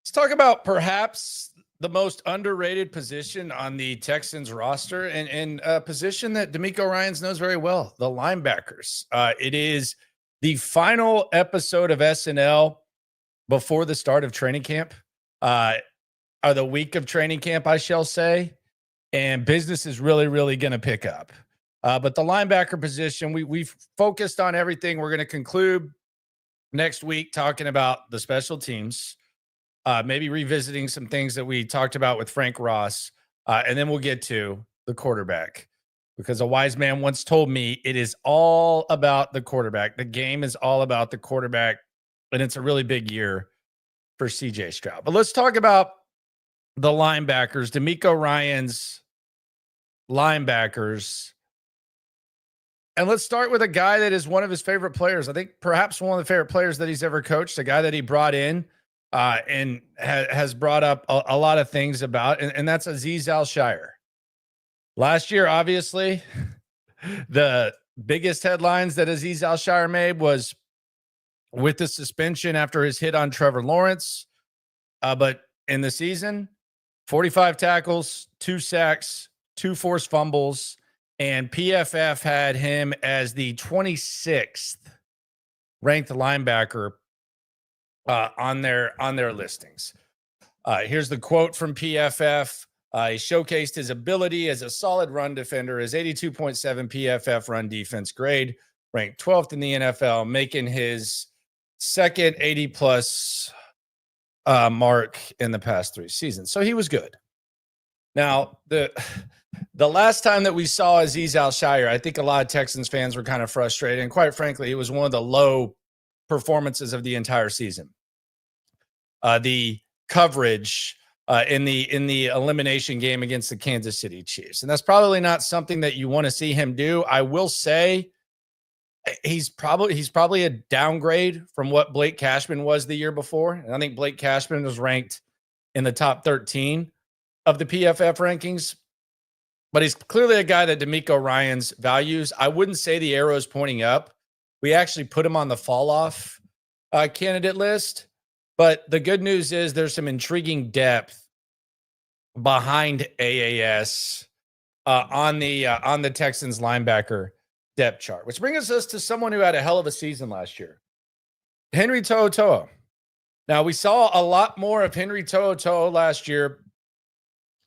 Let's talk about perhaps the most underrated position on the Texans roster and a position that DeMeco Ryans knows very well, the linebackers. It is the final episode of SNL before the start of training camp, or the week of training camp, I shall say, and business is really, really going to pick up. But the linebacker position, we've focused on everything. We're going to conclude next week talking about the special teams, maybe revisiting some things that we talked about with Frank Ross, and then we'll get to the quarterback. Because a wise man once told me it is all about the quarterback. The game is all about the quarterback, and it's a really big year for CJ Stroud. But let's talk about the linebackers, DeMeco Ryans linebackers. And let's start with a guy that is one of his favorite players. I think perhaps one of the favorite players that he's ever coached, a guy that he brought in and has brought up a lot of things about, and that's Aziz Al-Shaair. Last year, obviously, the biggest headlines that Aziz Al-Shaair made was with the suspension after his hit on Trevor Lawrence. But in the season, 45 tackles, 2 sacks, 2 forced fumbles, and PFF had him as the 26th ranked linebacker on their listings. Here's the quote from PFF. He showcased his ability as a solid run defender. His 82.7 PFF run defense grade, ranked 12th in the NFL, making his second 80-plus mark in the past 3 seasons. So he was good. Now, the last time that we saw Aziz Al-Shaair, I think a lot of Texans fans were kind of frustrated. And quite frankly, it was one of the low performances of the entire season. The coverage in the elimination game against the Kansas City Chiefs. And that's probably not something that you want to see him do. I will say he's probably a downgrade from what Blake Cashman was the year before. And I think Blake Cashman was ranked in the top 13 of the PFF rankings. But he's clearly a guy that DeMeco Ryans values. I wouldn't say the arrow is pointing up. We actually put him on the fall-off candidate list. But the good news is there's some intriguing depth behind AAS on the Texans linebacker depth chart, which brings us to someone who had a hell of a season last year, Henry To'oTo'o. Now, we saw a lot more of Henry To'oTo'o last year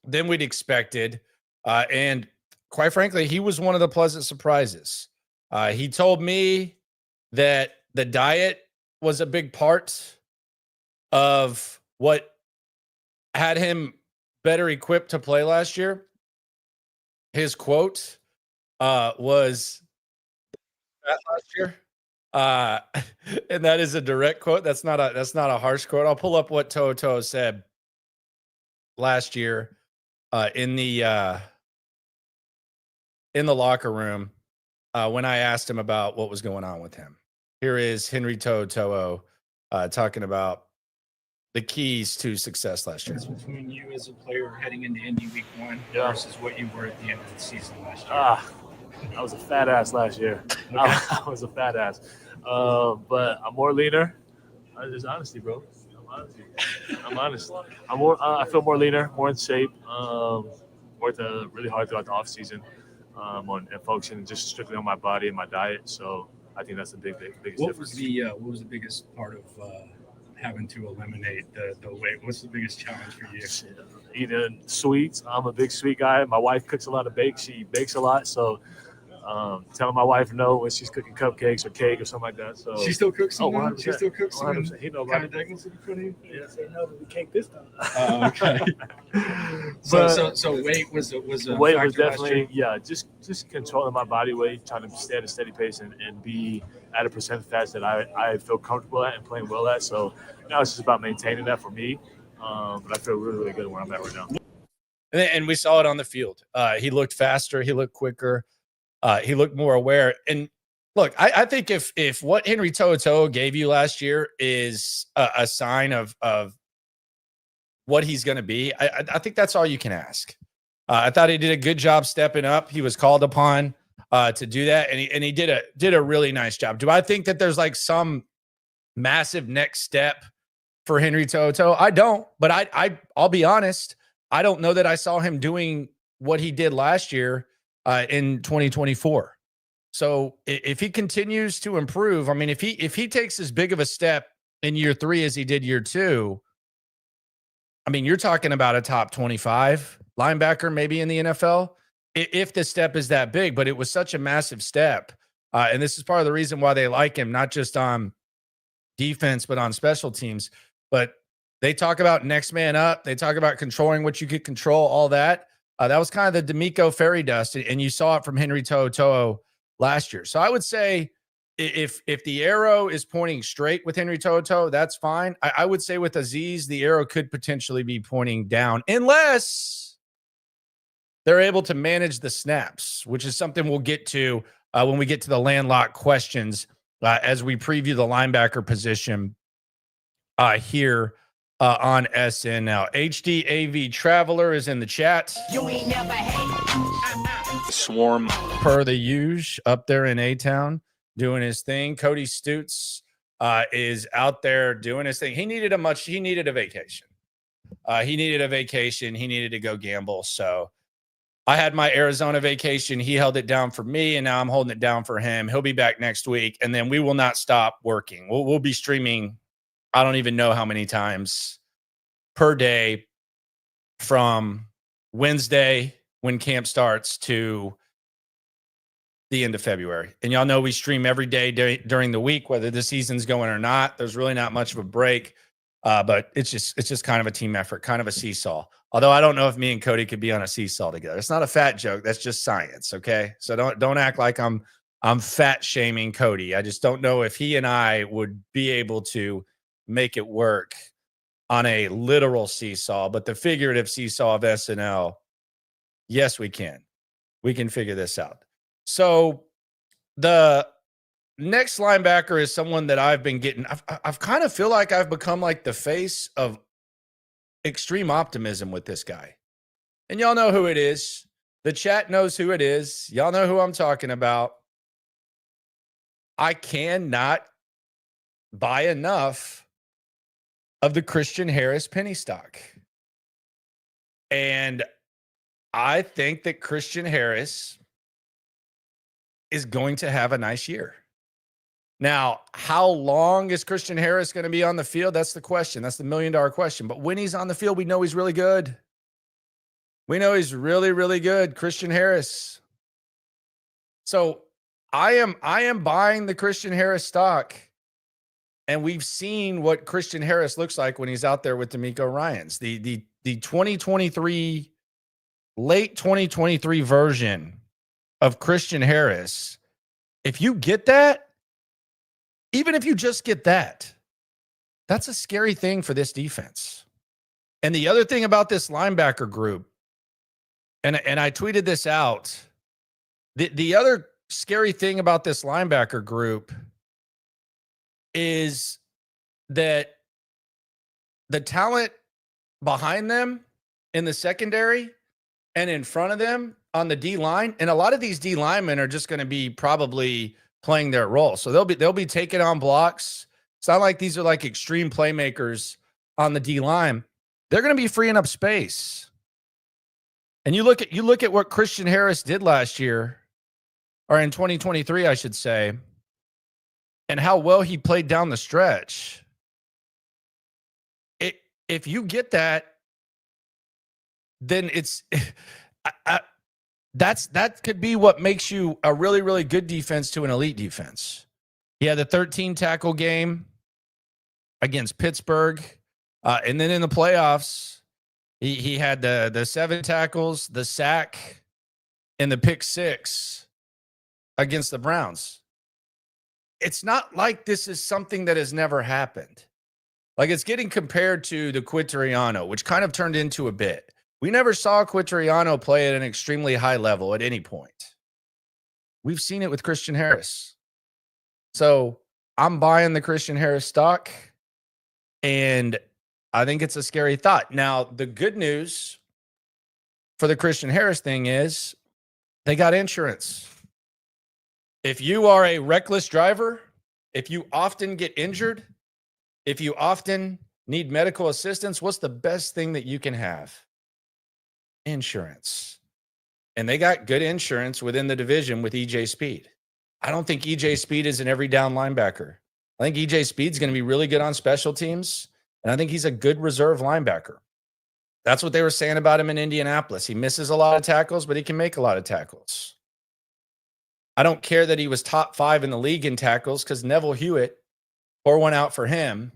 than we'd expected. And quite frankly, he was one of the pleasant surprises. He told me that the diet was a big part of what had him better equipped to play last year. His quote was last year. And that is a direct quote. That's not a harsh quote. I'll pull up what To'oTo'o said last year in the locker room when I asked him about what was going on with him. Here is Henry To'oTo'o talking about the keys to success last year. Between you as a player heading into Indy Week 1 versus what you were at the end of the season last year. I was a fat ass last year. Okay. I was a fat ass. But I'm more leaner. Just honesty, bro. I'm honest. I feel more leaner, more in shape. Worked really hard throughout the off season on focusing just strictly on my body and my diet. So I think that's the biggest difference. What was the biggest part of having to eliminate the weight? What's the biggest challenge for you? Eating sweets. I'm a big sweet guy. My wife cooks a lot of bakes. She bakes a lot. So telling my wife no when she's cooking cupcakes or cake or something like that. So she still cooks some. 100%. She still cooks some. He knows kind of diamonds that you put in. Yeah. Say no to the cake this time. Okay. so weight was a weight was definitely just controlling my body weight, trying to stay at a steady pace and be at a percent of fats that I feel comfortable at and playing well at. So now it's just about maintaining that for me. But I feel really, really good where I'm at right now. And we saw it on the field. He looked faster. He looked quicker. He looked more aware. And look, I think if what Henry To'oTo'o gave you last year is a sign of what he's going to be, I think that's all you can ask. I thought he did a good job stepping up. He was called upon to do that, and he did a really nice job. Do I think that there's like some massive next step for Henry To'oTo'o. I don't, but I'll be honest. I don't know that I saw him doing what he did last year in 2024. So if he continues to improve, I mean, if he takes as big of a step in year 3 as he did year 2, I mean, you're talking about a top 25 linebacker maybe in the NFL if the step is that big. But it was such a massive step. And this is part of the reason why they like him, not just on defense, but on special teams. But they talk about next man up. They talk about controlling what you could control, all that. That was kind of the D'Amico fairy dust. And you saw it from Henry To'oTo'o last year. So I would say if the arrow is pointing straight with Henry To'oTo'o, that's fine. I would say with Aziz, the arrow could potentially be pointing down unless they're able to manage the snaps, which is something we'll get to when we get to the landlocked questions as we preview the linebacker position here on SNL. HDAV Traveler is in the chat. You ain't never hate. Swarm per the usual up there in A-Town doing his thing. Cody Stutz is out there doing his thing. He needed a vacation. He needed a vacation. He needed to go gamble. So I had my Arizona vacation. He held it down for me, and now I'm holding it down for him. He'll be back next week, and then we will not stop working. We'll be streaming, I don't even know how many times per day from Wednesday when camp starts to the end of February. And y'all know we stream every day during the week, whether the season's going or not. There's really not much of a break, but it's just kind of a team effort, kind of a seesaw. Although I don't know if me and Cody could be on a seesaw together. It's not a fat joke. That's just science. Okay. So don't act like I'm fat shaming Cody. I just don't know if he and I would be able to make it work on a literal seesaw, but the figurative seesaw of SNL, yes, we can. We can figure this out. So the next linebacker is someone that I've been getting. I've kind of feel like I've become like the face of extreme optimism with this guy. And y'all know who it is. The chat knows who it is. Y'all know who I'm talking about. I cannot buy enough of the Christian Harris penny stock. And I think that Christian Harris is going to have a nice year. Now, how long is Christian Harris going to be on the field? That's the question. That's the $1 million question. But when he's on the field, we know he's really good. We know he's really, really good, Christian Harris. So I am buying the Christian Harris stock. And we've seen what Christian Harris looks like when he's out there with D'Amico Ryans. The 2023, late 2023 version of Christian Harris. If you get that, even if you just get that, that's a scary thing for this defense. And the other thing about this linebacker group, and I tweeted this out, the other scary thing about this linebacker group is that the talent behind them in the secondary and in front of them on the D line, and a lot of these D linemen are just going to be probably playing their role. So they'll be taking on blocks. It's not like these are like extreme playmakers on the D line. They're going to be freeing up space. And you look at what Christian Harris did last year, or in 2023, I should say, and how well he played down the stretch. If you get that, then it's that could be what makes you a really, really good defense to an elite defense. He had the 13 tackle game against Pittsburgh, and then in the playoffs, he had the 7 tackles, the sack, and the pick 6 against the Browns. It's not like this is something that has never happened. Like, it's getting compared to the Quintariano, which kind of turned into a bit. We never saw Quintariano play at an extremely high level at any point. We've seen it with Christian Harris. So I'm buying the Christian Harris stock, and I think it's a scary thought. Now, the good news for the Christian Harris thing is they got insurance. If you are a reckless driver, if you often get injured, if you often need medical assistance, what's the best thing that you can have? Insurance. And they got good insurance within the division with EJ Speed. I don't think EJ Speed is an every down linebacker. I think EJ Speed's going to be really good on special teams, and I think he's a good reserve linebacker. That's what they were saying about him in Indianapolis. He misses a lot of tackles, but he can make a lot of tackles. I don't care that he was top 5 in the league in tackles because Neville Hewitt, pour one out for him.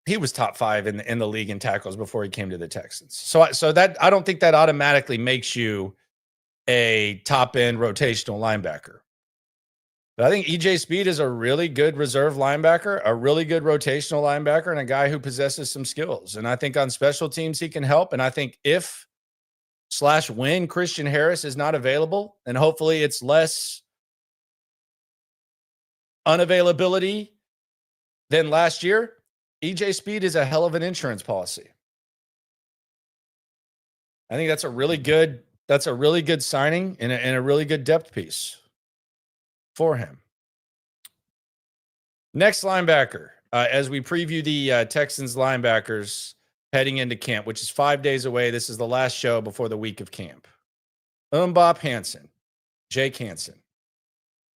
He was top 5 in the league in tackles before he came to the Texans. So that I don't think that automatically makes you a top end rotational linebacker. But I think EJ Speed is a really good reserve linebacker, a really good rotational linebacker, and a guy who possesses some skills. And I think on special teams he can help. And I think if/when Christian Harris is not available, and hopefully it's less unavailability than last year, EJ Speed is a hell of an insurance policy. I think that's a really good signing and a really good depth piece for him. Next linebacker, as we preview the Texans linebackers heading into camp, which is 5 days away. This is the last show before the week of camp. Mbop Hansen, Jake Hansen,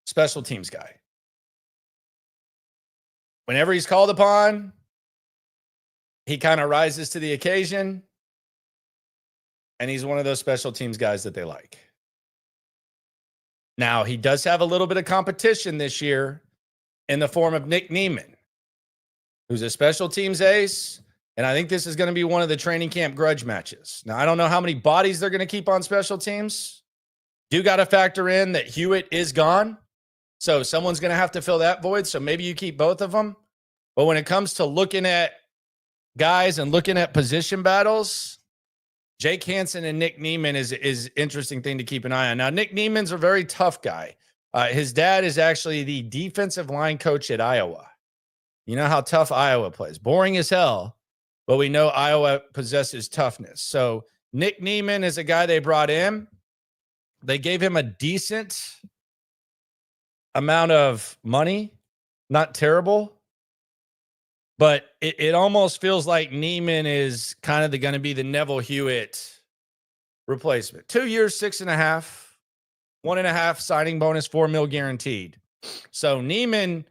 special teams guy. Whenever he's called upon, he kind of rises to the occasion, and he's one of those special teams guys that they like. Now, he does have a little bit of competition this year in the form of Nick Niemann, who's a special teams ace, and I think this is going to be one of the training camp grudge matches. Now, I don't know how many bodies they're going to keep on special teams. You got to factor in that Hewitt is gone, so someone's going to have to fill that void, so maybe you keep both of them. But when it comes to looking at guys and looking at position battles, Jake Hansen and Nick Niemann is interesting thing to keep an eye on. Now, Nick Niemann's a very tough guy. His dad is actually the defensive line coach at Iowa. You know how tough Iowa plays. Boring as hell, but we know Iowa possesses toughness. So Nick Niemann is a guy they brought in. They gave him a decent amount of money. Not terrible. But it almost feels like Niemann is kind of going to be the Neville Hewitt replacement. 2 years, 6.5, 1.5 signing bonus, $4 million guaranteed. So Niemann,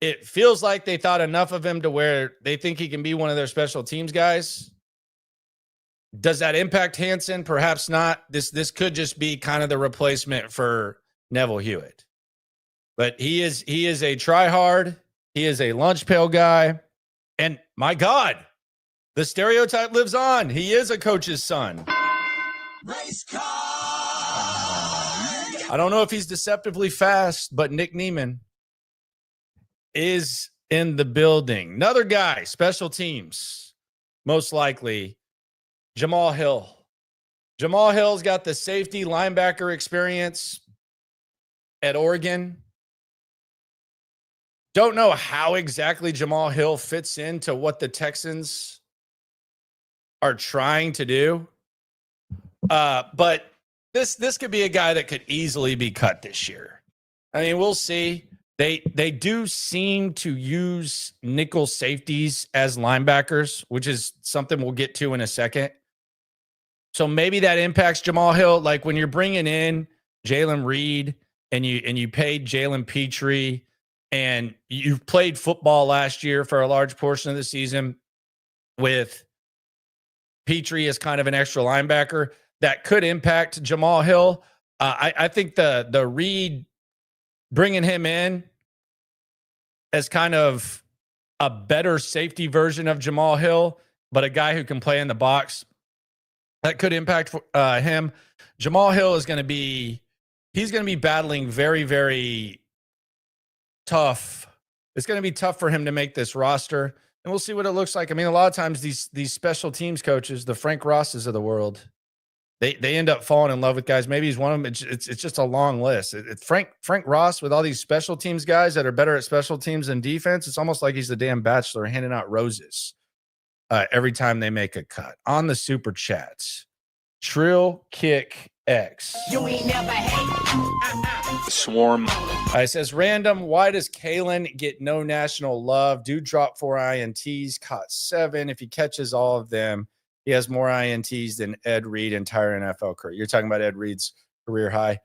it feels like they thought enough of him to where they think he can be one of their special teams guys. Does that impact Hansen? Perhaps not. This could just be kind of the replacement for Neville Hewitt. But he is a try hard. He is a lunch pail guy. And my God, the stereotype lives on. He is a coach's son. Race car! I don't know if he's deceptively fast, but Nick Niemann is in the building. Another guy, special teams, most likely, Jamal Hill. Jamal Hill's got the safety linebacker experience at Oregon. Don't know how exactly Jamal Hill fits into what the Texans are trying to do. But this could be a guy that could easily be cut this year. I mean, we'll see. They do seem to use nickel safeties as linebackers, which is something we'll get to in a second. So maybe that impacts Jamal Hill. Like when you're bringing in Jalen Reed and you paid Jalen Petrie, and you've played football last year for a large portion of the season with Petrie as kind of an extra linebacker, that could impact Jamal Hill. I think the Reed bringing him in as kind of a better safety version of Jamal Hill, but a guy who can play in the box, that could impact him. Jamal Hill is going to be battling very, very tough. It's going to be tough for him to make this roster, and we'll see what it looks like. I mean, a lot of times these special teams coaches, the Frank Rosses of the world, they end up falling in love with guys. Maybe he's one of them. It's just a long list. It's Frank Ross with all these special teams guys that are better at special teams than defense. It's almost like he's the damn Bachelor handing out roses every time they make a cut. On the super chats, Trill Kick X. You ain't never hate. Swarm. It says, random, why does Kalen get no national love? Dude dropped 4 INTs, caught 7. If he catches all of them, he has more INTs than Ed Reed entire NFL career. You're talking about Ed Reed's career high.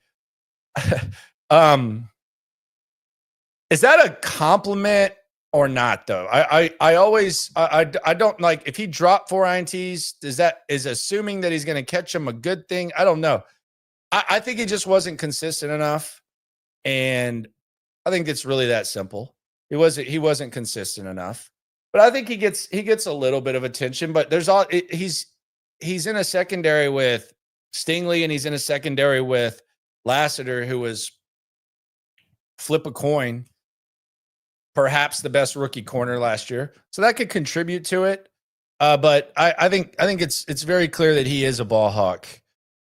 Is that a compliment or not, though? I always don't like, if he dropped 4 INTs, is assuming that he's going to catch them a good thing? I don't know. I think he just wasn't consistent enough. And I think it's really that simple. He wasn't consistent enough. But I think he gets a little bit of attention, but he's in a secondary with Stingley, and he's in a secondary with Lassiter, who was flip a coin, perhaps the best rookie corner last year. So that could contribute to it. But I think it's very clear that he is a ball hawk.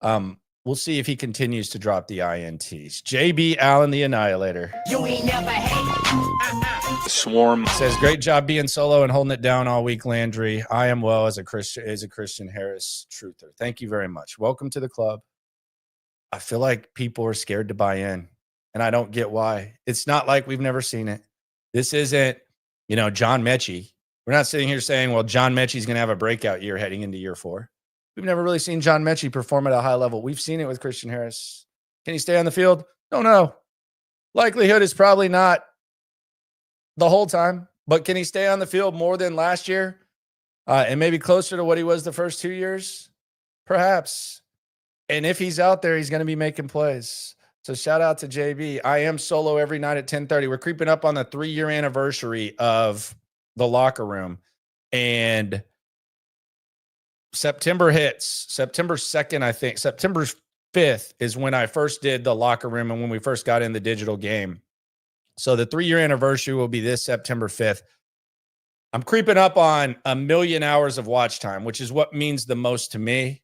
We'll see if he continues to drop the INTs. JB Allen, the Annihilator. You ain't never hate. Swarm. Says, great job being solo and holding it down all week, Landry. I am well as a Christian Harris truther. Thank you very much. Welcome to the club. I feel like people are scared to buy in, and I don't get why. It's not like we've never seen it. This isn't, John Mechie. We're not sitting here saying, well, John Mechie's going to have a breakout year heading into year 4. We've never really seen John Mechie perform at a high level. We've seen it with Christian Harris. Can he stay on the field? Don't know. Likelihood is probably not the whole time, but can he stay on the field more than last year and maybe closer to what he was the first 2 years? Perhaps. And if he's out there, he's going to be making plays. So shout out to JB. I am solo every night at 10:30. We're creeping up on the 3-year anniversary of the locker room. And September hits. September 2nd, I think. September 5th is when I first did the locker room and when we first got in the digital game. So the 3-year anniversary will be this September 5th. I'm creeping up on 1 million hours of watch time, which is what means the most to me.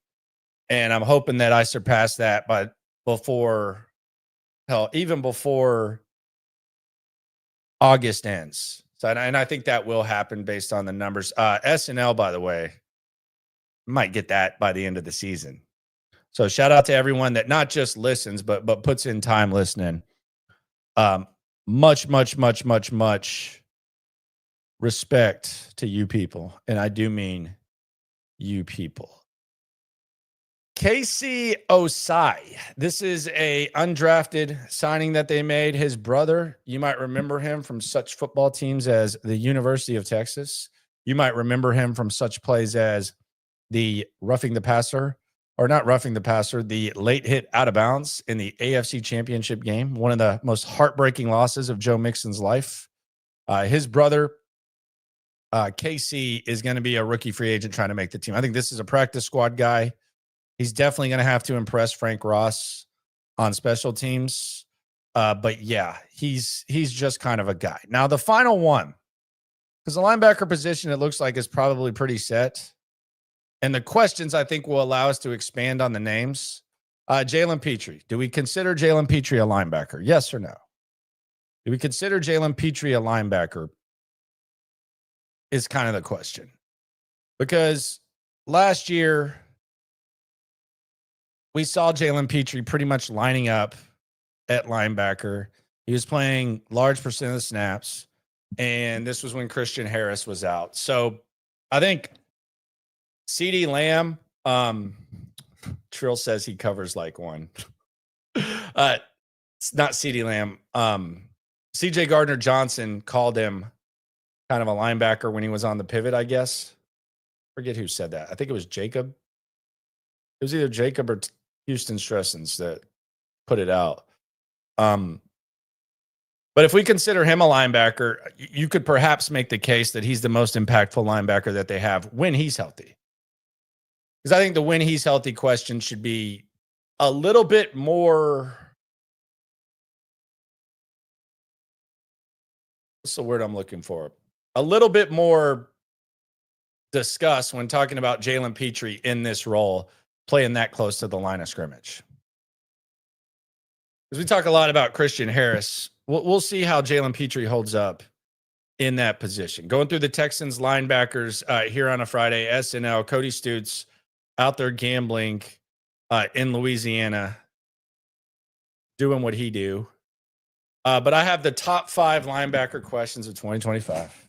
And I'm hoping that I surpass that even before August ends. So, and I think that will happen based on the numbers. SNL, by the way, might get that by the end of the season. So shout out to everyone that not just listens, but puts in time listening. Much respect to you people. And I do mean you people. Casey Osai. This is a undrafted signing that they made. His brother, you might remember him from such football teams as the University of Texas. You might remember him from such plays as the the late hit out of bounds in the AFC Championship game, one of the most heartbreaking losses of Joe Mixon's life. His brother, Casey, is going to be a rookie free agent trying to make the team. I think this is a practice squad guy. He's definitely going to have to impress Frank Ross on special teams. But yeah, he's just kind of a guy. Now, the final one, because the linebacker position, it looks like, is probably pretty set. And the questions, I think, will allow us to expand on the names. Jalen Petrie. Do we consider Jalen Petrie a linebacker? Yes or no? Do we consider Jalen Petrie a linebacker? Is kind of the question. Because last year, we saw Jalen Petrie pretty much lining up at linebacker. He was playing large percent of the snaps. And this was when Christian Harris was out. So I think CeeDee Lamb, Trill says he covers like one. It's not CeeDee Lamb. CJ Gardner-Johnson called him kind of a linebacker when he was on the pivot, I guess. Forget who said that. I think it was Jacob. It was either Jacob or Houston Stressens that put it out. But if we consider him a linebacker, you could perhaps make the case that he's the most impactful linebacker that they have when he's healthy. Because I think the when he's healthy question should be a little bit more. What's the word I'm looking for? A little bit more discussed when talking about Jalen Petrie in this role, playing that close to the line of scrimmage. Because we talk a lot about Christian Harris. We'll see how Jalen Petrie holds up in that position. Going through the Texans linebackers here on a Friday, SNL, Cody Stutes out there gambling in Louisiana doing what he do. But I have the top 5 linebacker questions of 2025.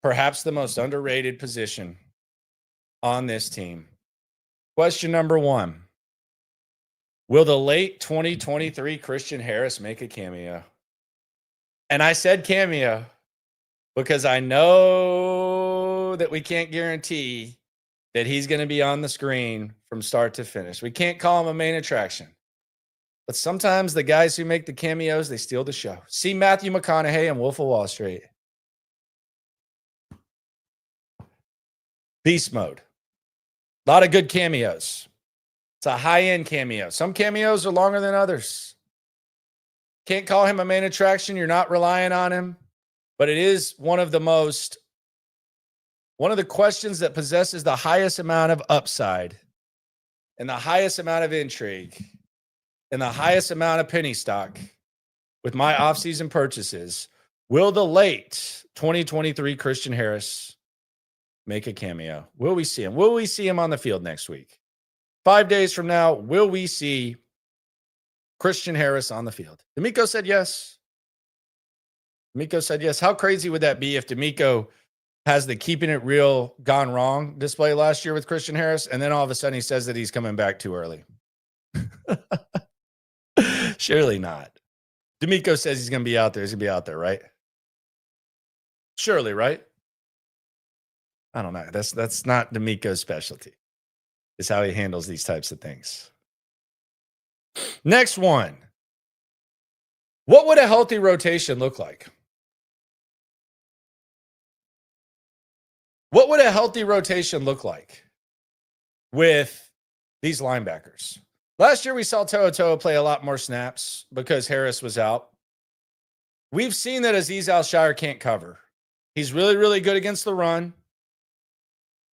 Perhaps the most underrated position on this team. Question number 1. Will the late 2023 Christian Harris make a cameo? And I said cameo because I know that we can't guarantee that he's going to be on the screen from start to finish. We can't call him a main attraction. But sometimes the guys who make the cameos, they steal the show. See Matthew McConaughey and Wolf of Wall Street. Beast mode. A lot of good cameos. It's a high-end cameo. Some cameos are longer than others. Can't call him a main attraction. You're not relying on him. But it is one of the questions that possesses the highest amount of upside and the highest amount of intrigue and the highest amount of penny stock with my offseason purchases. Will the late 2023 Christian Harris make a cameo? Will we see him? Will we see him on the field next week? 5 days from now, will we see Christian Harris on the field? D'Amico said yes. D'Amico said yes. How crazy would that be if D'Amico has the keeping it real gone wrong display last year with Christian Harris, and then all of a sudden he says that he's coming back too early? Surely not. D'Amico says he's going to be out there. He's going to be out there, right? Surely, right? I don't know. That's not D'Amico's specialty. It's how he handles these types of things. Next one. What would a healthy rotation look like? What would a healthy rotation look like with these linebackers? Last year, we saw To'o play a lot more snaps because Harris was out. We've seen that Aziz Al-Shaair can't cover. He's really, really good against the run.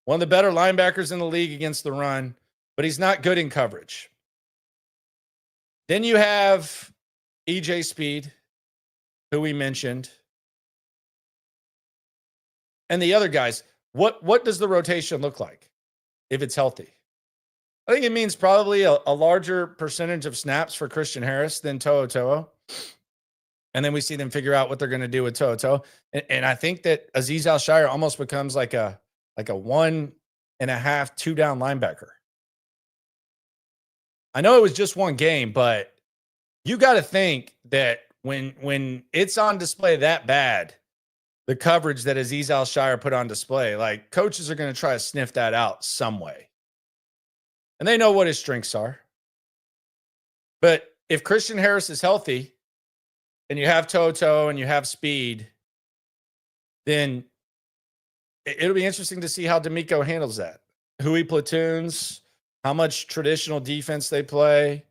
One of the better linebackers in the league against the run, but he's not good in coverage. Then you have EJ Speed, who we mentioned. And the other guys. What does the rotation look like if it's healthy? I think it means probably a larger percentage of snaps for Christian Harris than To'o. And then we see them figure out what they're going to do with To'o. And I think that Aziz Al-Shaair almost becomes like a 1.5, 2-down linebacker. I know it was just one game, but you got to think that when it's on display that bad, the coverage that Aziz Al-Shaair put on display, like coaches are going to try to sniff that out some way. And they know what his strengths are. But if Christian Harris is healthy and you have To'o and you have speed, then it'll be interesting to see how D'Amico handles that. Who he platoons, how much traditional defense they play.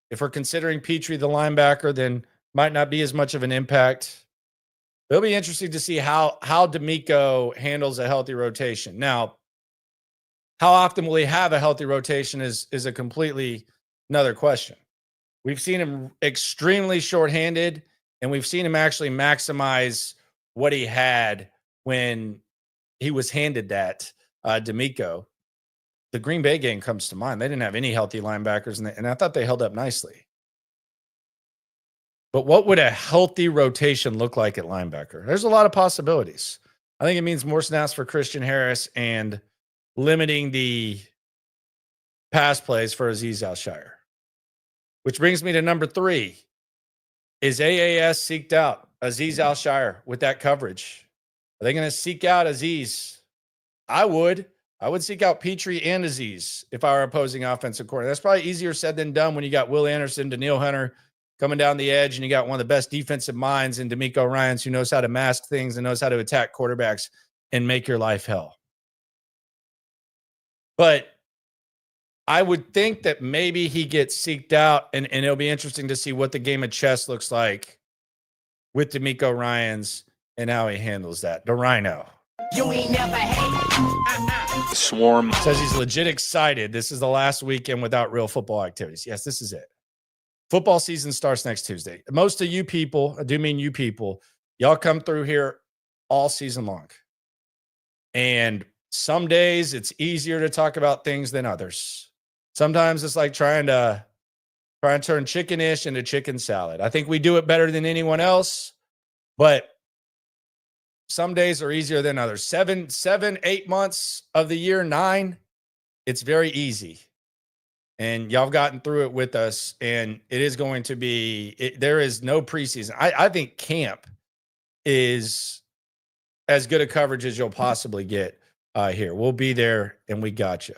If we're considering Petrie the linebacker, then might not be as much of an impact. It'll be interesting to see how D'Amico handles a healthy rotation. Now, how often will he have a healthy rotation is a completely another question. We've seen him extremely shorthanded, and we've seen him actually maximize what he had when he was handed that, D'Amico. The Green Bay game comes to mind. They didn't have any healthy linebackers, and I thought they held up nicely. But what would a healthy rotation look like at linebacker? There's a lot of possibilities. I think it means more snaps for Christian Harris and limiting the pass plays for Aziz Al-Shaair. Which brings me to number 3. Is AAS seeked out Aziz Al-Shaair with that coverage? Are they going to seek out Aziz? I would seek out Petrie and Aziz if I were opposing offensive coordinator. That's probably easier said than done when you got Will Anderson, Daniil Hunter coming down the edge, and you got one of the best defensive minds in D'Amico Ryans who knows how to mask things and knows how to attack quarterbacks and make your life hell. But I would think that maybe he gets seeked out, and it'll be interesting to see what the game of chess looks like with D'Amico Ryans and how he handles that. The Rhino. You ain't never hate. Swarm Says he's legit excited. This is the last weekend without real football activities. Yes, this is it. Football season starts next Tuesday. Most of you people, I do mean you people, y'all come through here all season long. And some days it's easier to talk about things than others. Sometimes it's like trying to turn chicken-ish into chicken salad. I think we do it better than anyone else, but some days are easier than others. 7, 8 months of the year, 9, it's very easy. And y'all have gotten through it with us, and it is going to be, there is no preseason. I think camp is as good a coverage as you'll possibly get here. We'll be there, and we got you.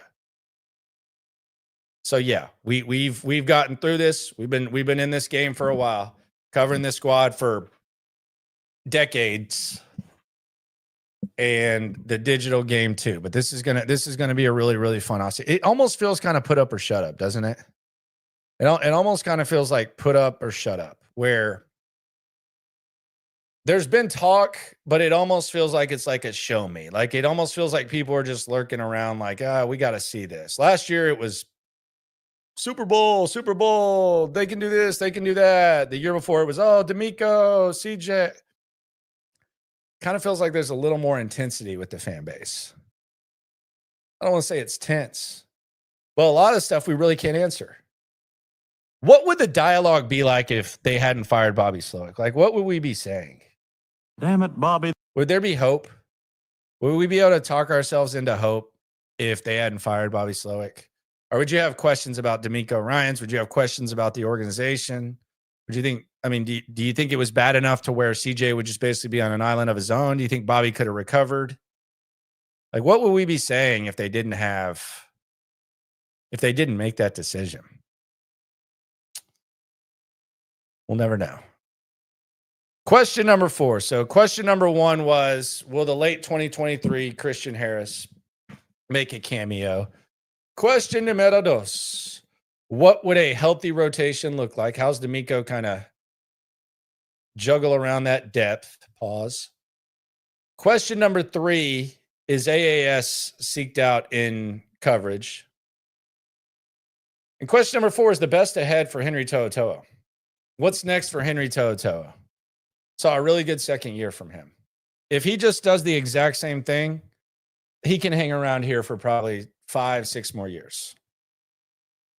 So yeah, we've gotten through this. We've been in this game for a while, covering this squad for decades, and the digital game too. But this is gonna be a really, really fun offseason. It almost feels kind of put up or shut up, doesn't it? It almost kind of feels like put up or shut up, where there's been talk, but it almost feels like it's like a show me. Like it almost feels like people are just lurking around like, we got to see this. Last year it was Super Bowl. They can do this, they can do that. The year before it was, D'Amico, CJ. Kind of feels like there's a little more intensity with the fan base. I don't want to say it's tense, but a lot of stuff we really can't answer. What would the dialogue be like if they hadn't fired Bobby Slowick? Like, what would we be saying? Damn it, Bobby. Would there be hope? Would we be able to talk ourselves into hope if they hadn't fired Bobby Slowick? Or would you have questions about D'Amico Ryans? Would you have questions about the organization? Would you think, do you think it was bad enough to where CJ would just basically be on an island of his own? Do you think Bobby could have recovered? Like, what would we be saying if they didn't make that decision? We'll never know. Question number 4. So question number 1 was, will the late 2023 Christian Harris make a cameo? Question numero 2. What would a healthy rotation look like? How's D'Amico kind of juggle around that depth? Pause. Question number 3, is AAS seeked out in coverage? And question number 4 is the best ahead for Henry To'oTo'o. What's next for Henry To'oTo'o? Saw a really good second year from him. If he just does the exact same thing, he can hang around here for probably 5, 6 more years.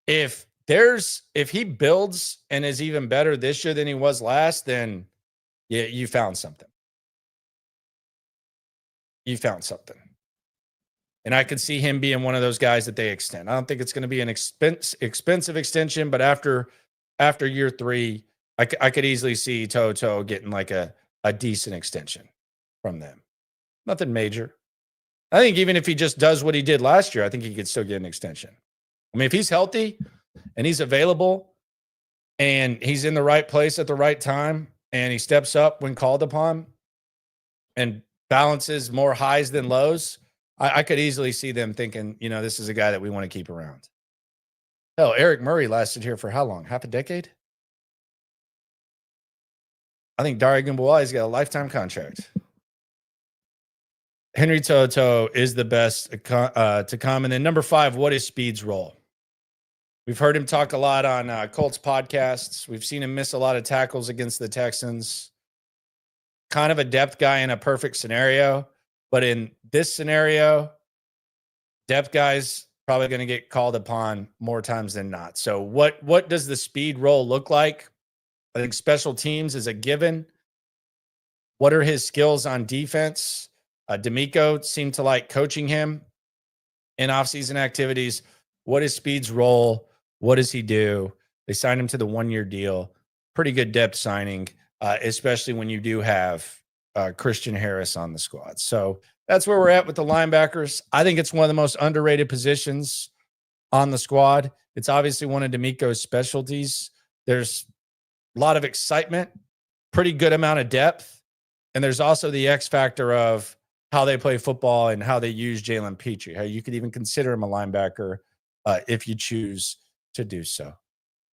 If he builds and is even better this year than he was last, then yeah, you found something. You found something. And I could see him being one of those guys that they extend. I don't think it's going to be an expensive extension, but after year 3, I could easily see To'oTo'o getting like a decent extension from them. Nothing major. I think even if he just does what he did last year, I think he could still get an extension. I mean, if he's healthy and he's available and he's in the right place at the right time and he steps up when called upon and balances more highs than lows, I could easily see them thinking, this is a guy that we want to keep around. Hell, Eric Murray lasted here for how long? Half a decade? I think Dari Gumbuai's got a lifetime contract. Henry To'oTo'o is the best to come. And then number 5, what is Speed's role? We've heard him talk a lot on Colts podcasts. We've seen him miss a lot of tackles against the Texans. Kind of a depth guy in a perfect scenario. But in this scenario, depth guys probably going to get called upon more times than not. So what does the Speed role look like? I think special teams is a given. What are his skills on defense? D'Amico seemed to like coaching him in offseason activities. What is Speed's role? What does he do? They signed him to the 1-year deal. Pretty good depth signing, especially when you do have Christian Harris on the squad. So that's where we're at with the linebackers. I think it's one of the most underrated positions on the squad. It's obviously one of D'Amico's specialties. There's a lot of excitement, pretty good amount of depth, and there's also the X factor of how they play football and how they use Jalen Petrie. How you could even consider him a linebacker if you choose to do so.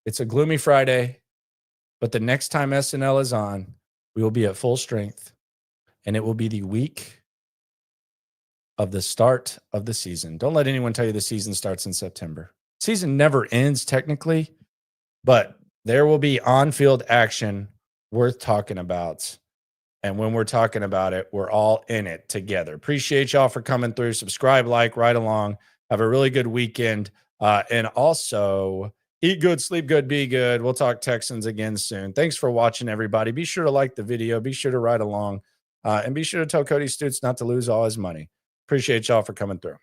It's a gloomy Friday, but the next time SNL is on, we will be at full strength, and it will be the week of the start of the season. Don't let anyone tell you the season starts in September. Season never ends technically, but there will be on-field action worth talking about. And when we're talking about it, we're all in it together. Appreciate y'all for coming through. Subscribe, like, right along. Have a really good weekend. And also eat good, sleep good, be good. We'll talk Texans again soon. Thanks for watching, everybody. Be sure to like the video. Be sure to ride along. And be sure to tell Cody Stutes not to lose all his money. Appreciate y'all for coming through.